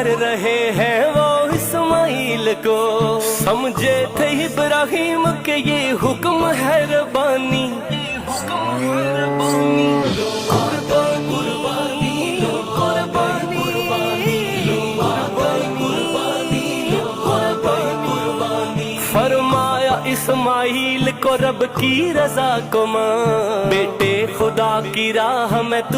कर रहे हैं वो इस्माइल को। समझे थे इब्राहिम के ये हुक्म है रब्बानी। फरमाया इस्माइल को रब की रजा को मान, बेटे खुदा की राह में